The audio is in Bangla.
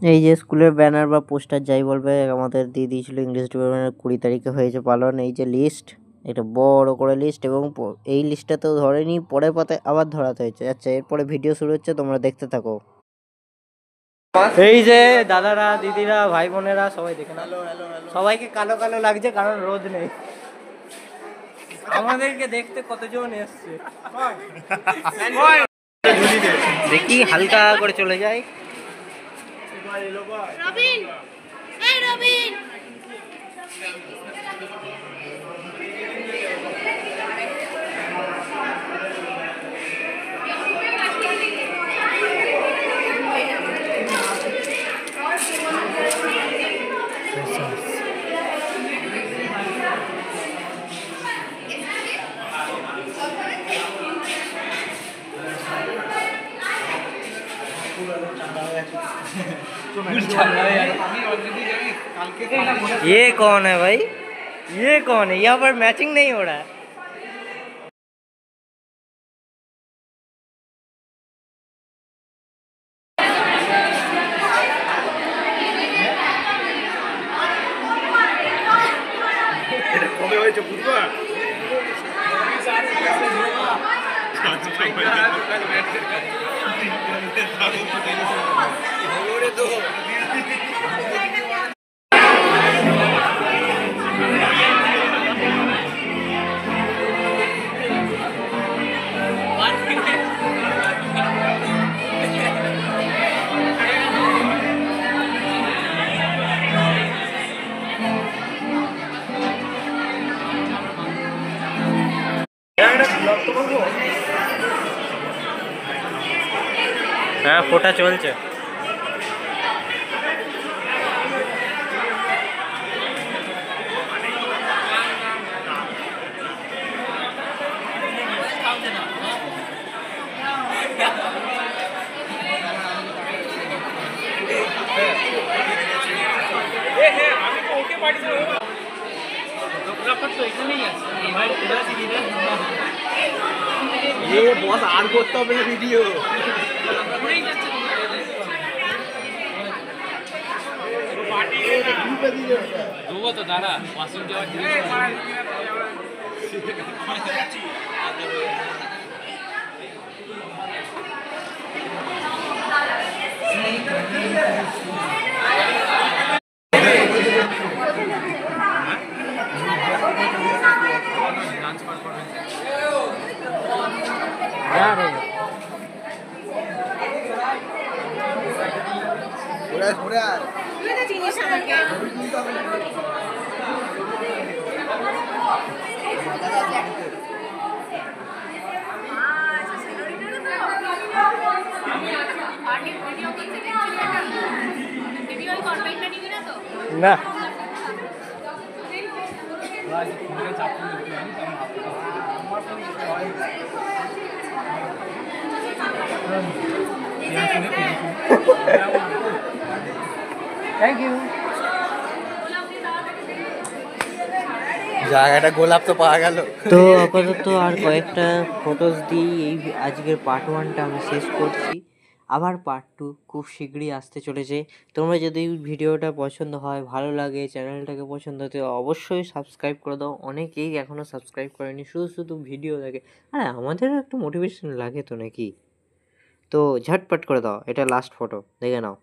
এই যে স্কুলের ব্যানার বা পোস্টার যাই বলবে আমাদের দিয়ে দিয়েছিল ইংলিশ ডিপার্টমেন্টের 20 তারিখে হয়েছে পালন। এই যে লিস্ট, এটা বড় করে লিস্ট, এবং এই লিস্টটাতেও ধরেনি, পরের পাতায় আবার ধরাতে হয়েছে। আচ্ছা, এরপরে ভিডিও শুরু হচ্ছে, তোমরা দেখতে থাকো। এই যে দাদারা, দিদিরা, ভাই বোনেরা সবাই দেখে না, সবাইকে কালো কালো লাগছে কারণ রোদ নেই। আমাদেরকে দেখতে কতজন এসছে দেখি, হালকা করে চলে যায়। রবিন, এই রবিন, ये कौन है भाई, ये कौन है? यहाँ पर मैचिंग नहीं हो रहा है। হ্যাঁ, ফোটা চলছে। বস আর করতে হবে না ভিডিও। দেবো তো দাঁড়া, ওয়াশিং দেওয়ার না, থ্যাংক ইউ। জায়গাটা গোলাপ তো পাওয়া গেল। তো আপাতত আর কয়েকটা ফটোস দিয়ে এই আজকের পার্ট 1টা আমি শেষ করছি। আবার পার্ট 2 খুব শীঘ্রই আসতে চলেছে। তোমরা যদি ভিডিওটা পছন্দ হয়, ভালো লাগে, চ্যানেলটাকে পছন্দ হতে অবশ্যই সাবস্ক্রাইব করে দাও। অনেকেই এখনও সাবস্ক্রাইব করেনি, শুধু শুধু ভিডিও দেখে। আরে আমাদেরও একটু মোটিভেশন লাগে তো নাকি? তো ঝটপট করে দাও, এটা লাস্ট ফটো, দেখে নাও।